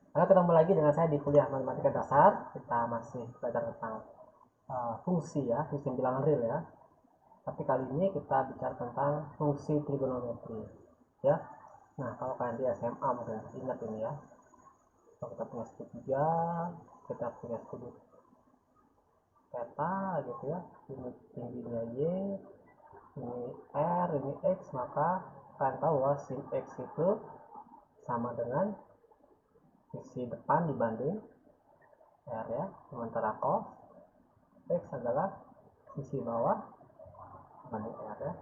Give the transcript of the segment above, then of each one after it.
Halo, ketemu lagi dengan saya di kuliah matematika dasar. Kita masih belajar tentang fungsi ya, sistem bilangan real ya. Tapi kali ini kita bicara tentang fungsi trigonometri ya. Nah, kalau kalian di SMA mungkin ingat ini ya. Kalau kita punya segitiga, kita punya sudut theta gitu ya. Ini tingginya y, ini r, ini x, maka kalian tahu bahwa sin x itu sama dengan sisi depan dibanding r ya. Sementara cos x adalah sisi bawah dibanding r ya.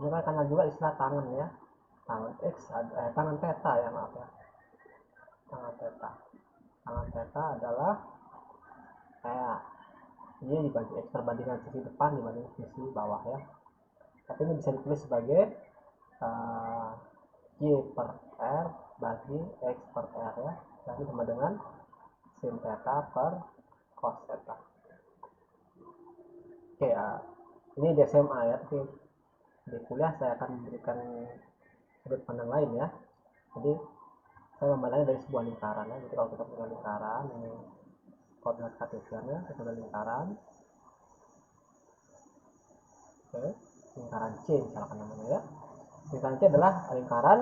Ini kan karena juga istilah tangan ya, tangan x, tangan theta ya, maaf ya, tangan theta. Tangan theta adalah kayak y dibanding x, perbandingan sisi depan dibanding sisi bawah ya. Tapi ini bisa ditulis sebagai uh, y per r bagi x per r ya, jadi sama dengan sin theta per cos theta. Oke, ini di SMA ya, tapi di kuliah saya akan memberikan sudut pandang lain ya. Jadi saya memandangnya dari sebuah lingkaran ya. Jadi kalau kita punya lingkaran, ini koordinat kartesiannya, kita ada lingkaran, oke, lingkaran C misalkan namanya ya. Lingkaran C adalah lingkaran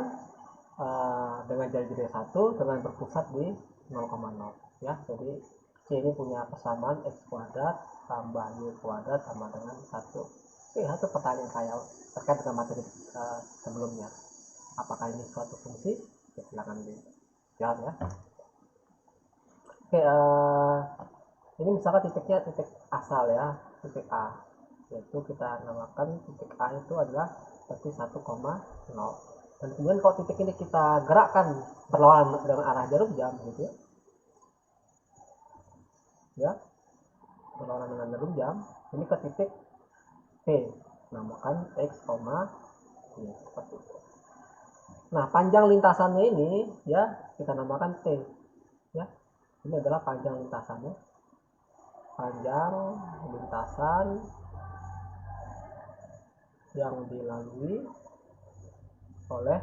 dengan jari-jari satu dengan berpusat di 0,0 ya. Jadi C ini punya persamaan x kuadrat tambah y kuadrat sama dengan 1. Oke, satu pertanyaan saya terkait dengan materi sebelumnya. Apakah ini suatu fungsi? Ya, silakan dijawab ya. Oke, ini misalkan titiknya titik asal ya, titik A, yaitu kita namakan titik A itu adalah berarti 1,0. Dan kemudian kalau titik ini kita gerakkan berlawanan dengan arah jarum jam gitu ya, berlawanan dengan jarum jam, ini ke titik P, namakan x, y seperti itu. Nah, panjang lintasannya ini ya kita namakan T ya. Ini adalah panjang lintasannya, panjang lintasan yang dilalui oleh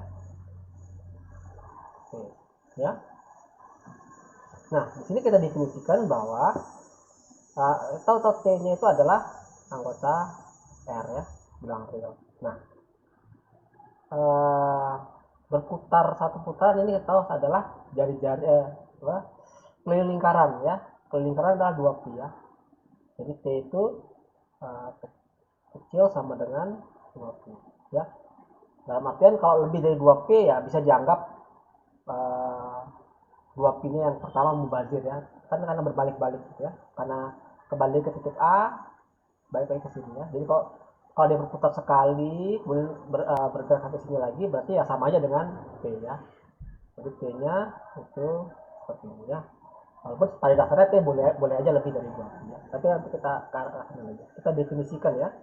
P ya. Nah, di sini kita definisikan bahwa tahu T-nya itu adalah anggota R ya, bilangan real. Nah, uh, berputar satu putaran ini kita tahu adalah jari-jari keliling lingkaran ya. Keliling lingkaran adalah 2 pi ya. Jadi T itu uh, kecil sama dengan 2 pi ya. Dalam artian kalau lebih dari 2 pi ya bisa dianggap uh, 2 pi-nya yang pertama mubazir ya. Kan karena berbalik-balik gitu ya. Karena kembali ke titik A, balik lagi ke sini ya. Jadi kalau dia berputar sekali kemudian bergerak ke sini lagi, berarti ya sama aja dengan P ya. Jadi P-nya itu seperti ini ya. Walaupun pada dasarnya T boleh boleh aja lebih dari 2 P ya. Tapi nanti kita ke arah sana lagi. Kita definisikan ya.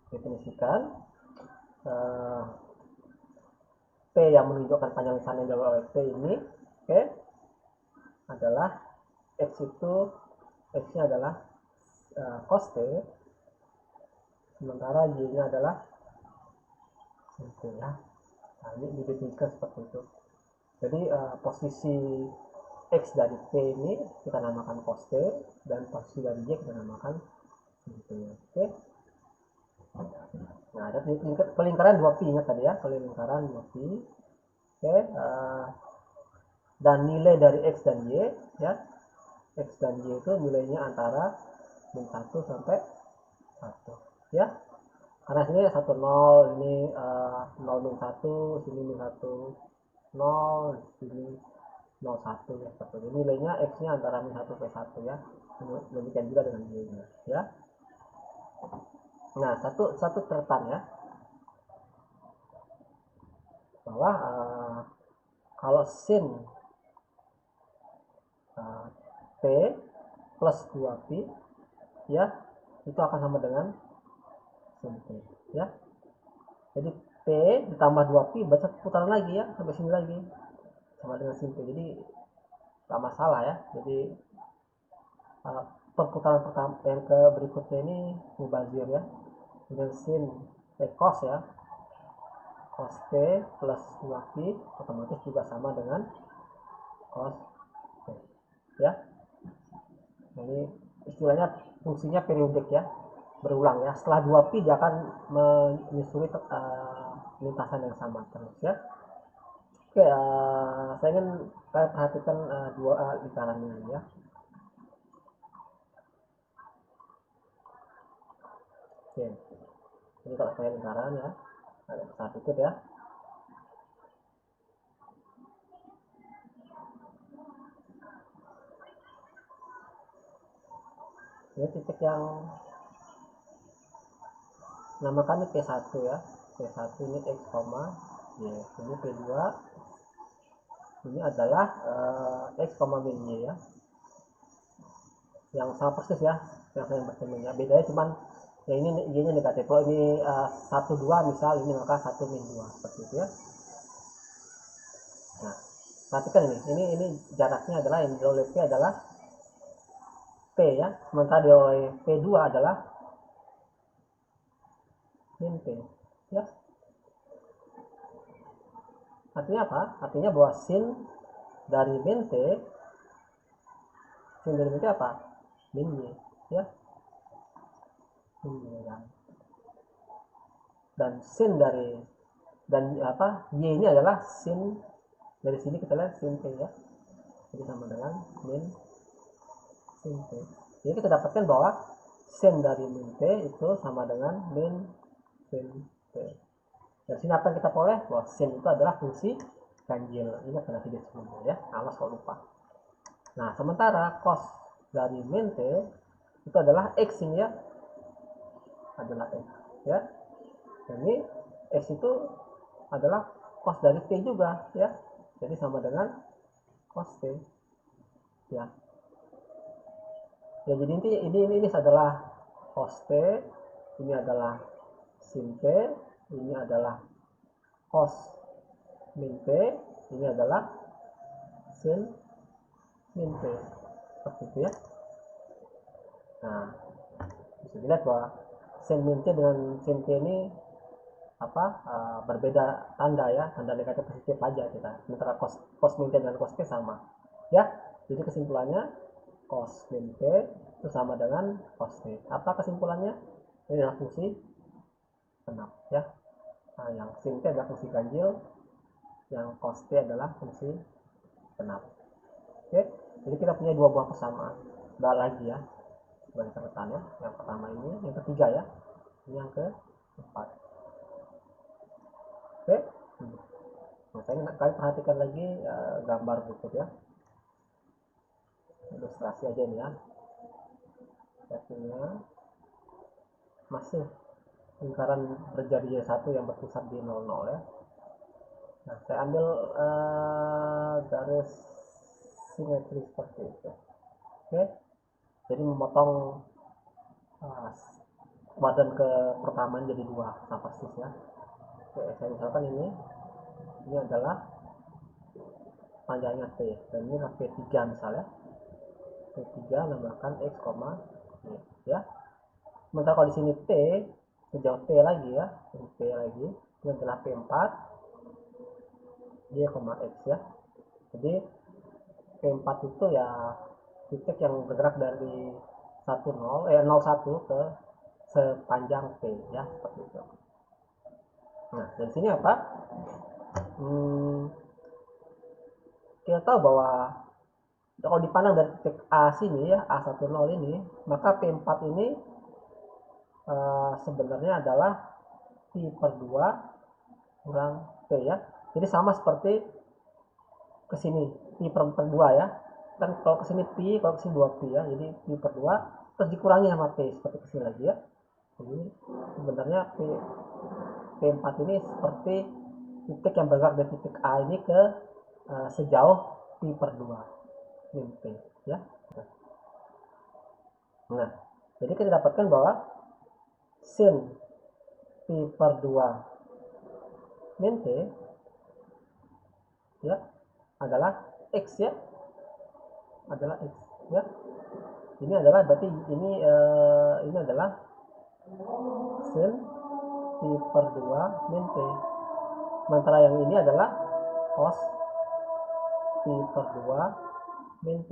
Definisikan uh, P yang menunjukkan panjang lisan yang diambil oleh P ini, oke, adalah X itu, X-nya adalah cos T, sementara Y-nya adalah sin T ya. Nah, ini didefinisikan seperti itu. Jadi posisi X dari P ini kita namakan cos T, dan posisi dari Y kita namakan sin T. Oke. Nah, ada pelingkaran 2 pi, ingat tadi ya, pelingkaran 2 pi. Oke, dan nilai dari X dan Y ya. X dan Y itu nilainya antara min 1 sampai 1 ya. Karena sini 1 0, ini 0 min 1, sini min 1 0, sini 0 1 ya, seperti ini. Nilainya X-nya antara min 1 sampai 1 ya. Demikian juga dengan Y-nya ya. Nah, satu catatan ya, bahwa kalau sin P plus 2 pi ya, itu akan sama dengan sin P ya. Jadi P ditambah 2 pi baca putaran lagi ya, sampai sini lagi sama dengan sin P. Jadi nggak masalah ya. Jadi perputaran pertama yang ke berikutnya ini mubazir ya, dengan sin cos ya, cos T plus 2pi otomatis juga sama dengan cos T ya. Ini istilahnya fungsinya periodik ya, berulang ya. Setelah 2pi dia akan menyusuri lintasan yang sama terus ya. Oke, saya ingin kalian perhatikan dua lingkaran ini ya. Oke, ini kalau saya lingkaran ya, ada besar dikit ya. Ini titik yang namakan ini P1 ya. P1 ini X, Y. Ini P2 ini adalah X, min Y ya. Yang sama persis ya, yang saya bercermin ya. Bedanya cuman ya ini Y nya negatif. Kalau ini 1, 2 misal, ini maka 1 min 2 seperti itu ya. Nah, perhatikan ini jaraknya adalah yang oleh P adalah P ya, sementara di oleh P2 adalah min P ya. Artinya apa? Artinya bahwa sin dari min T apa? Min Y ya. Min Y ya. Dan sin dari dan apa? Y ini adalah sin dari sini kita lihat sin T ya. Jadi sama dengan min sin T. Jadi kita dapatkan bahwa sin dari min T itu sama dengan min sin T. Dari sini apa yang kita peroleh? Bahwa sin itu adalah fungsi ganjil. Ini adalah tidak sebelumnya ya. Awas kalau lupa. Nah, sementara cos dari min T itu adalah X ini ya. Adalah X ya. Dan ini X itu adalah cos dari T juga ya. Jadi sama dengan cos T ya. Ya, jadi ini adalah cos T, ini adalah sin T, ini adalah cos min T, ini adalah sin min T. Seperti itu ya. Nah, bisa dilihat bahwa sin min T dengan sin T ini berbeda tanda ya, tanda negatif positif aja kita. Sementara cos min T dengan cos T sama ya. Jadi kesimpulannya cos min T itu sama dengan cos T. Apa kesimpulannya? Ini adalah fungsi genap ya. Nah, yang sin T adalah fungsi ganjil, yang cos T adalah fungsi genap. Oke, jadi kita punya dua buah persamaan. Lagi ya, sebagai catatan ya. Yang pertama ini, yang ketiga ya, ini yang keempat. Oke, nah, saya ingin kalian perhatikan lagi gambar berikut ya. Ilustrasi aja nih ya. Hasilnya masih lingkaran berjari satu yang berpusat di 00 ya. Nah, saya ambil garis simetri seperti itu. Oke, jadi memotong badan ke pertama jadi dua sama persis ya. Oke, saya misalkan ini adalah panjangnya T dan ini adalah P3 misalnya. P3 nambahkan X, Y ya. Sementara kalau di sini T sejauh T lagi ya, T lagi ini adalah P4 Y, X ya. Jadi P4 itu ya titik yang bergerak dari 01 ke sepanjang T ya, seperti itu. Nah, dari sini apa? Kita tahu bahwa kalau dipandang dari titik A sini ya, A10 ini, maka P4 ini sebenarnya adalah pi per 2 kurang T ya. Jadi sama seperti ke sini pi per 2 ya. Kan kalau ke sini pi, kalau ke sini 2pi ya. Jadi pi per 2 terus dikurangi sama T seperti ke sini lagi ya. Jadi sebenarnya P4 ini seperti titik yang bergerak dari titik A ini ke sejauh pi per 2 min T ya. Nah, jadi kita dapatkan bahwa sin pi per 2 min T ya adalah X ya. Adalah X ya. Ini adalah berarti ini adalah sin pi per 2 min T Sementara yang ini adalah cos pi per 2 min T.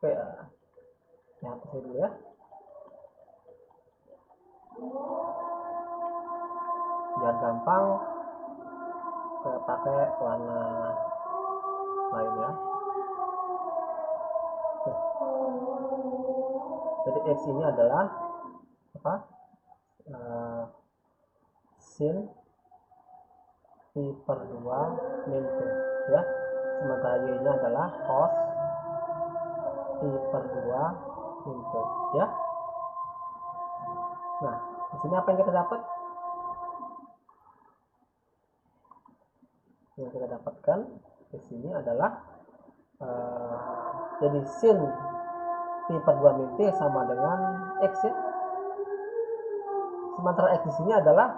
Oke, ya hapus dulu ya. Biar gampang, saya pakai warna lain ya. Oke. Jadi X ini adalah apa? Sin pi per 2 min T ya. Sementara Y nya adalah cos pi per 2 min T ya. Nah, di sini apa yang kita dapat? Yang kita dapatkan di sini adalah jadi sin pi per 2 min T sama dengan X ya. Sementara X di sini adalah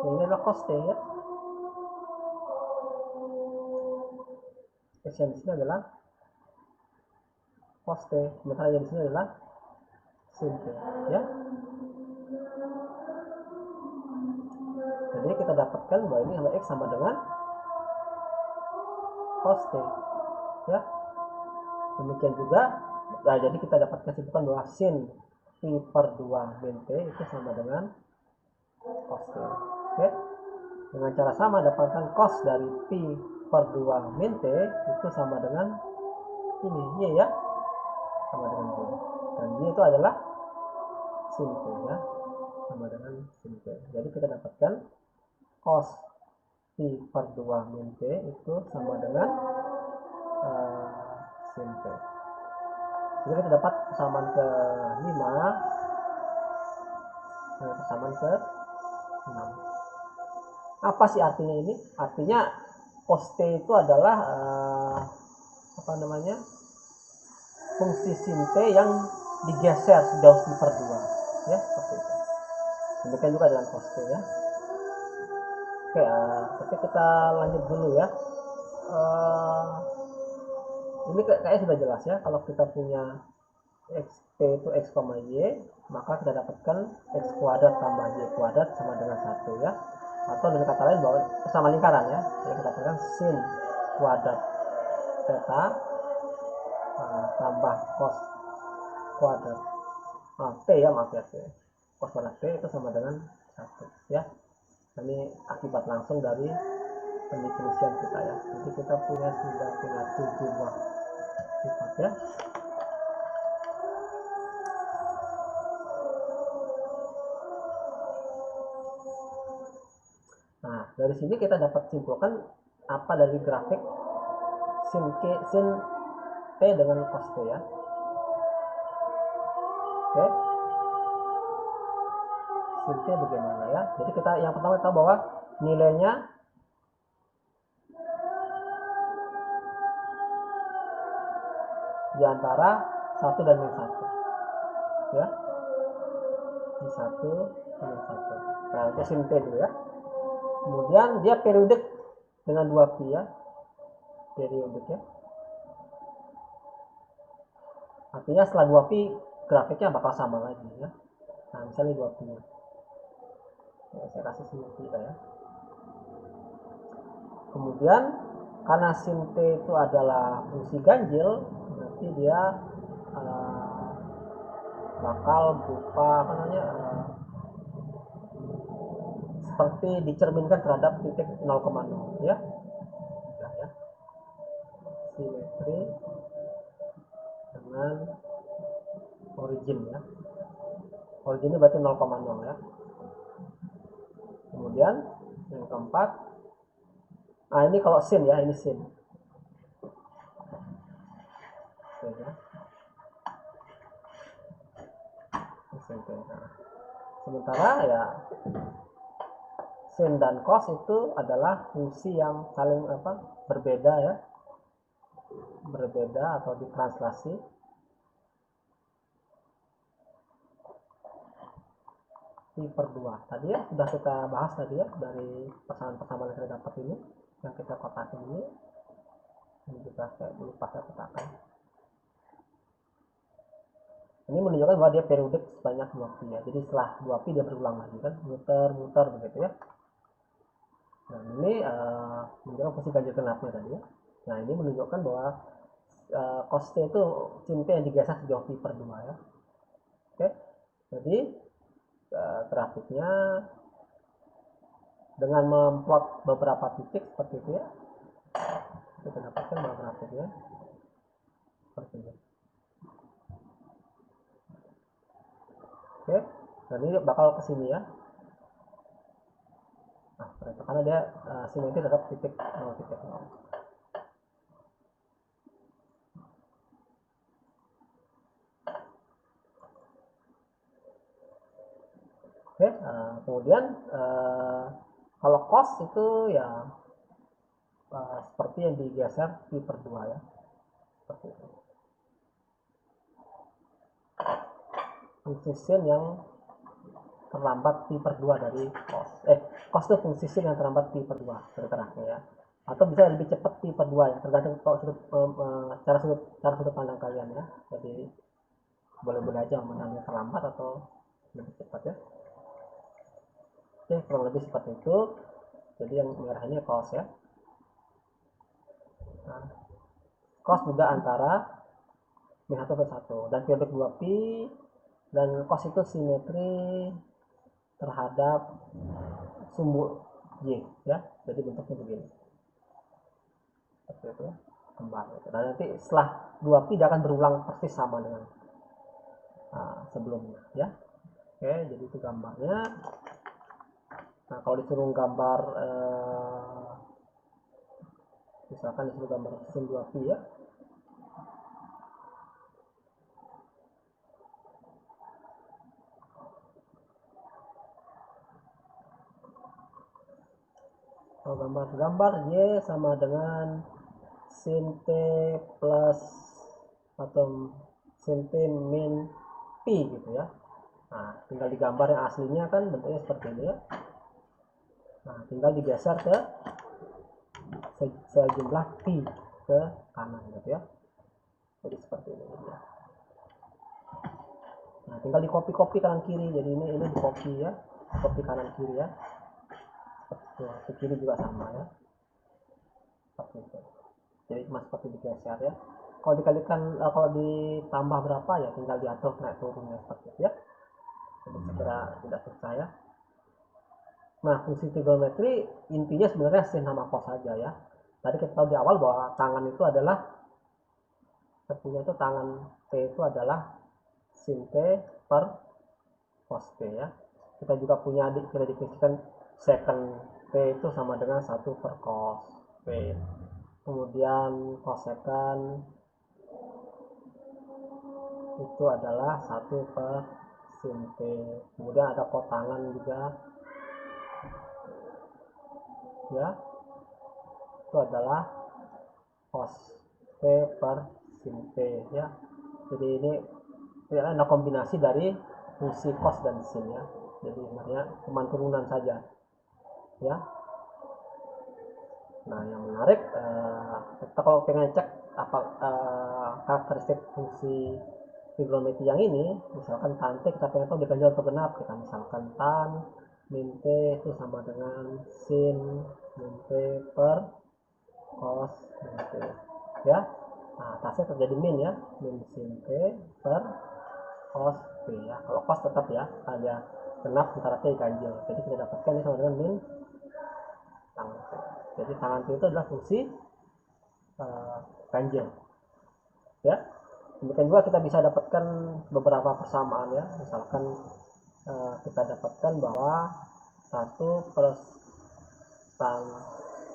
ini adalah cos T ya. X yang di sini adalah cos T, sementara yang di sini adalah sin T ya. Jadi kita dapatkan bahwa ini adalah X sama dengan cos T ya. Demikian juga, nah jadi kita dapat kesimpulan bahwa sin pi per 2 min T itu sama dengan cos T. Oke. Dengan cara sama dapatkan cos dari pi per 2 min T itu sama dengan ini Y ya, sama dengan Y, dan Y itu adalah sin T ya, sama dengan sin T. Jadi kita dapatkan cos pi per 2 min T itu sama dengan sin T. Jadi kita dapat persamaan ke-5 dan persamaan ke-6. Apa sih artinya ini? Artinya cos T itu adalah apa namanya, fungsi sin T yang digeser sejauh pi per 2 ya, seperti itu. Demikian juga dengan cos T ya. Oke, tapi kita lanjut dulu ya. Ini kayaknya sudah jelas ya, kalau kita punya X P itu X, Y, maka kita dapatkan X kuadrat tambah Y kuadrat sama dengan 1 ya. Atau dengan kata lain bahwa sama lingkaran ya, jadi kita dapatkan sin kuadrat theta tambah cos kuadrat T ya, maaf ya, T. Cos kuadrat T itu sama dengan 1 ya. Ini akibat langsung dari pendefinisian kita ya. Jadi kita sudah punya 7 buah sifat ya. Nah, dari sini kita dapat simpulkan apa dari grafik sin T dengan cos T ya. Oke. Sin T bagaimana ya? Jadi kita yang pertama tahu bahwa nilainya di antara 1 dan min 1 ya. Min 1 dan min 1. Nah, itu sin T dulu ya. Kemudian dia periodik dengan 2pi ya. Periodik ya. Artinya setelah 2pi grafiknya bakal sama lagi ya. Nah, misalnya 2pi. Ya, saya kasih sini kita ya. Kemudian karena sin T itu adalah fungsi ganjil, nanti dia bakal berupa apa namanya, seperti dicerminkan terhadap titik 0,0 ya. Nah, ya. Simetri dengan origin ya. Origin ini berarti 0,0 ya. Kemudian yang keempat, nah ini kalau sin ya, ini sin. Oke, ya. Nah, sementara ya sin dan cos itu adalah fungsi yang saling berbeda ya, berbeda atau ditranslasi. Pi per 2 tadi ya sudah kita bahas tadi ya, dari persamaan-persamaan yang kita dapat ini, yang kita kotakin ini juga saya lupa saya kotakan. Ini menunjukkan bahwa dia periodik sebanyak 2pi ya. Jadi setelah 2pi dia berulang lagi kan, muter-muter begitu ya. Nah, ini menunjukkan fungsi ganjil genapnya tadi ya. Nah, ini menunjukkan bahwa cos T itu sin T yang digeser sejauh pi per 2 ya. Oke, jadi grafiknya dengan memplot beberapa titik seperti itu ya, kita dapatkan bahwa grafiknya seperti ini. Oke, dan ini bakal ke sini ya. Nah, itu karena dia simetri terhadap titik 0 titik 0. Oke, kemudian kalau cos itu ya seperti yang digeser pi per 2 ya, seperti itu. Fungsi sin yang terlambat pi per 2 dari cos. Cos itu fungsi sin yang terlambat pi per 2 bergeraknya ya. Atau bisa lebih cepat pi per 2 ya, tergantung cara sudut pandang kalian ya. Jadi boleh-boleh aja memandangnya terlambat atau lebih cepat ya. Oke, kurang lebih seperti itu. Jadi yang merah ini cos ya. Nah, cos juga antara min 1 plus 1 dan periode 2pi, dan cos itu simetri terhadap sumbu y ya, jadi bentuknya begini seperti itu ya, kembali. Dan nanti setelah 2pi dia akan berulang persis sama dengan sebelumnya ya. Oke, jadi itu gambarnya. Nah, kalau disuruh gambar misalkan disuruh gambar sin 2pi ya, kalau gambar y sama dengan sin t plus atau sin t min pi gitu ya. Nah, tinggal digambar yang aslinya kan bentuknya seperti ini ya. Nah, tinggal digeser ke sejumlah pi ke kanan gitu ya. Jadi seperti ini ya. Nah, tinggal di copy kanan kiri. Jadi ini di copy ya, copy kanan kiri ya. Seperti kiri juga sama ya. Seperti itu. Jadi cuma seperti digeser ya. Kalau dikalikan, kalau ditambah berapa ya, tinggal diatur naik turunnya seperti itu ya. Jadi segera tidak susah ya. Nah, fungsi trigonometri intinya sebenarnya sin sama cos saja ya. Tadi kita tahu di awal bahwa tangan itu adalah, tentunya itu tangan T itu adalah sin T per cos T ya. Kita juga punya, kita definisikan secant T itu sama dengan 1 per cos T. Kemudian cosecant itu adalah 1 per sin T. Kemudian ada kotangan juga ya, itu adalah cos T per sin T ya. Jadi ini ada kombinasi dari fungsi cos dan sin ya. Jadi sebenarnya cuma turunan saja ya. Nah, yang menarik kita kalau pengen cek apa karakteristik fungsi trigonometri yang ini, misalkan tan T kita pengen tahu diganjil atau genap, kita misalkan tan min T itu sama dengan sin min T per cos min T ya. Nah, atasnya terjadi min ya, min sin T per cos T ya. Kalau cos tetap ya ada genap antara T ganjil, jadi kita dapatkan ini sama dengan min tangan T. Jadi tangan T itu adalah fungsi ganjil ya. Demikian juga kita bisa dapatkan beberapa persamaan ya. Misalkan kita dapatkan bahwa 1 plus tan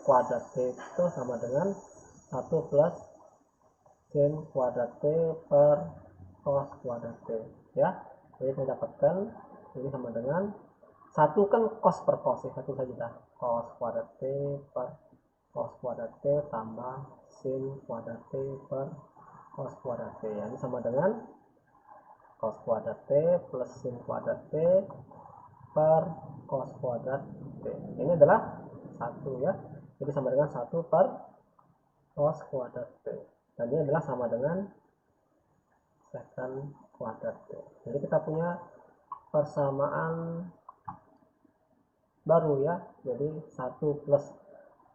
kuadrat T itu sama dengan 1 plus sin kuadrat T per cos kuadrat T ya. Jadi kita dapatkan ini sama dengan 1 kan cos per cos ya, 1 saja dah, cos kuadrat T per cos kuadrat T tambah sin kuadrat T per cos kuadrat T ya. Ini sama dengan cos kuadrat T plus sin kuadrat T per cos kuadrat T. Ini adalah 1 ya. Jadi sama dengan 1 per cos kuadrat T. Dan ini adalah sama dengan secant kuadrat T. Jadi kita punya persamaan baru ya. Jadi 1 plus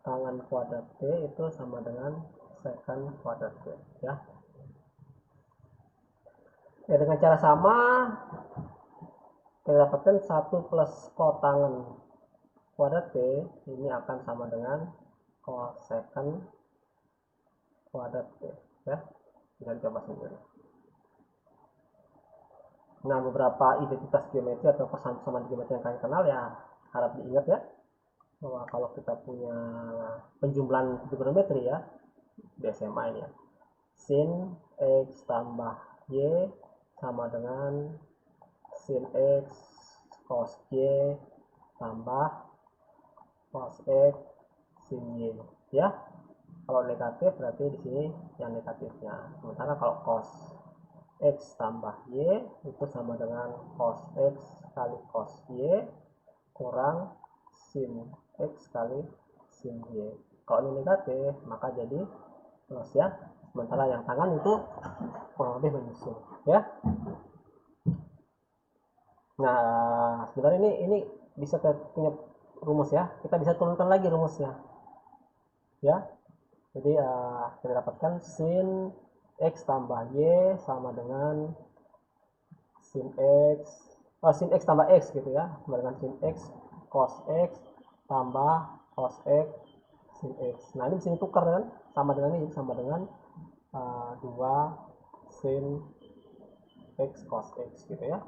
tangan kuadrat T itu sama dengan secant kuadrat T ya. Ya, dengan cara sama kita dapatkan 1 plus kotangan kuadrat T ini akan sama dengan cosecant kuadrat T ya. Bisa coba sendiri. Nah, beberapa identitas geometri atau persamaan geometri yang kalian kenal ya harap diingat ya, bahwa kalau kita punya penjumlahan trigonometri ya di SMA ini ya, sin X tambah Y sama dengan sin X cos Y tambah cos X sin Y ya. Kalau negatif berarti di sini yang negatifnya. Sementara kalau cos X tambah Y itu sama dengan cos X kali cos Y kurang sin X kali sin Y. Kalau ini negatif maka jadi plus ya. Sementara yang tangan itu kurang lebih menyusul ya. Nah, sebenarnya ini bisa kita punya rumus ya. Kita bisa turunkan lagi rumusnya ya. Jadi kita dapatkan sin X tambah Y sama dengan sin X sin X tambah X gitu ya, sama dengan sin X cos X tambah cos X sin X. Nah, ini bisa ditukar kan, sama dengan ini, sama dengan 2 sin X cos X gitu ya.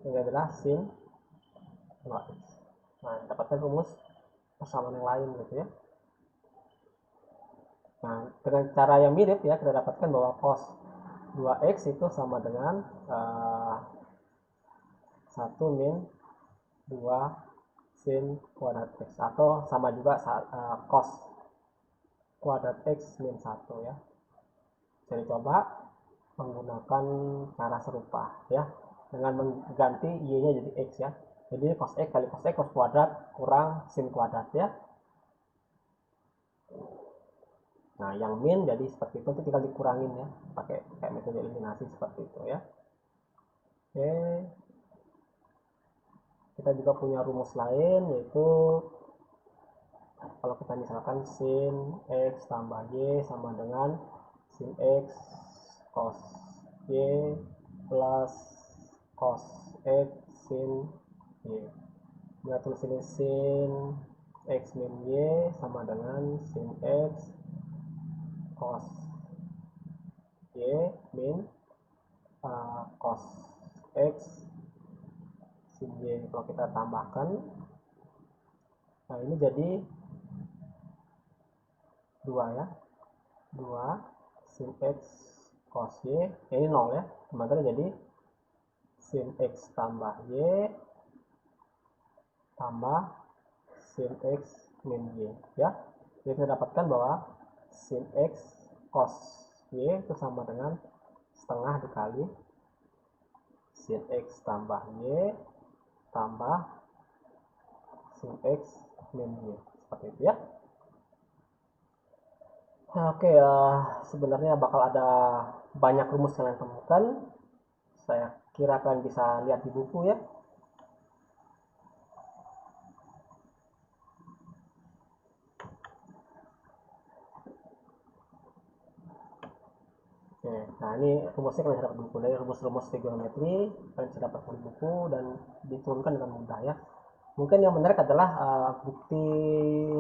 Ini adalah sin 2X. Nah, dapatkan rumus persamaan yang lain gitu ya. Nah, dengan cara yang mirip ya, kita dapatkan bahwa cos 2X itu sama dengan 1 min 2 sin kuadrat X, atau sama juga cos kuadrat X min 1 ya. Jadi coba menggunakan cara serupa ya, dengan mengganti Y-nya jadi X ya. Jadi cos X kali cos X cos kuadrat kurang sin kuadrat ya. Nah, yang min jadi seperti itu tinggal dikurangin ya, pakai metode eliminasi seperti itu ya. Oke. Kita juga punya rumus lain, yaitu kalau kita misalkan sin X tambah Y sama dengan sin X cos Y plus cos X sin Y. Kita tulis ini sin X min Y sama dengan sin X cos Y min cos X sin Y. Kalau kita tambahkan, nah ini jadi 2 ya, 2 sin X cos Y, ini 0 ya, sementara jadi sin X tambah Y tambah sin X min Y ya. Jadi kita dapatkan bahwa sin X cos Y itu sama dengan setengah dikali sin X tambah Y tambah sin X min Y, seperti itu ya. Oke, sebenarnya bakal ada banyak rumus yang kalian temukan. Saya kira kalian bisa lihat di buku ya. Oke, nah ini rumusnya kalian bisa dapat di buku, dari rumus-rumus trigonometri kalian bisa dapat di buku dan diturunkan dengan mudah ya. Mungkin yang menarik adalah bukti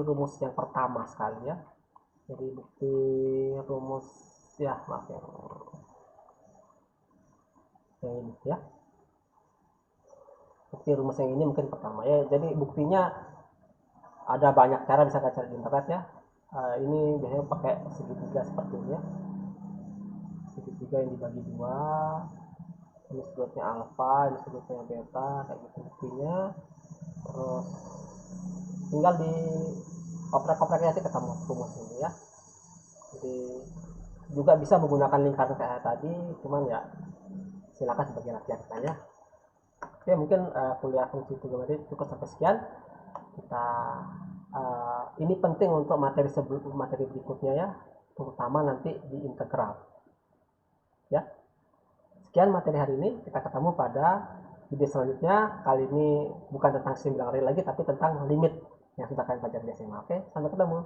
rumus yang pertama sekali ya. Jadi bukti rumus ya, maaf yang ini ya. Bukti rumus yang ini mungkin pertama ya. Jadi buktinya ada banyak cara, bisa kita cari di internet ya. Ini biasanya pakai segitiga seperti ini ya. Segitiga yang dibagi 2. Ini sudutnya alfa, ini sudutnya beta, kayak gitu buktinya. Terus tinggal di oprek-opreknya nanti ketemu rumus ini ya. Jadi juga bisa menggunakan lingkaran kayak tadi, cuman ya silakan sebagai latihan ya. Oke, mungkin kuliah fungsi trigonometri cukup sampai sekian. Kita ini penting untuk materi berikutnya ya, terutama nanti di integral ya. Sekian materi hari ini, kita ketemu pada Video selanjutnya kali ini bukan tentang sistem bilangan real lagi, tapi tentang limit yang sudah kalian pelajari di SMA. Oke, sampai ketemu.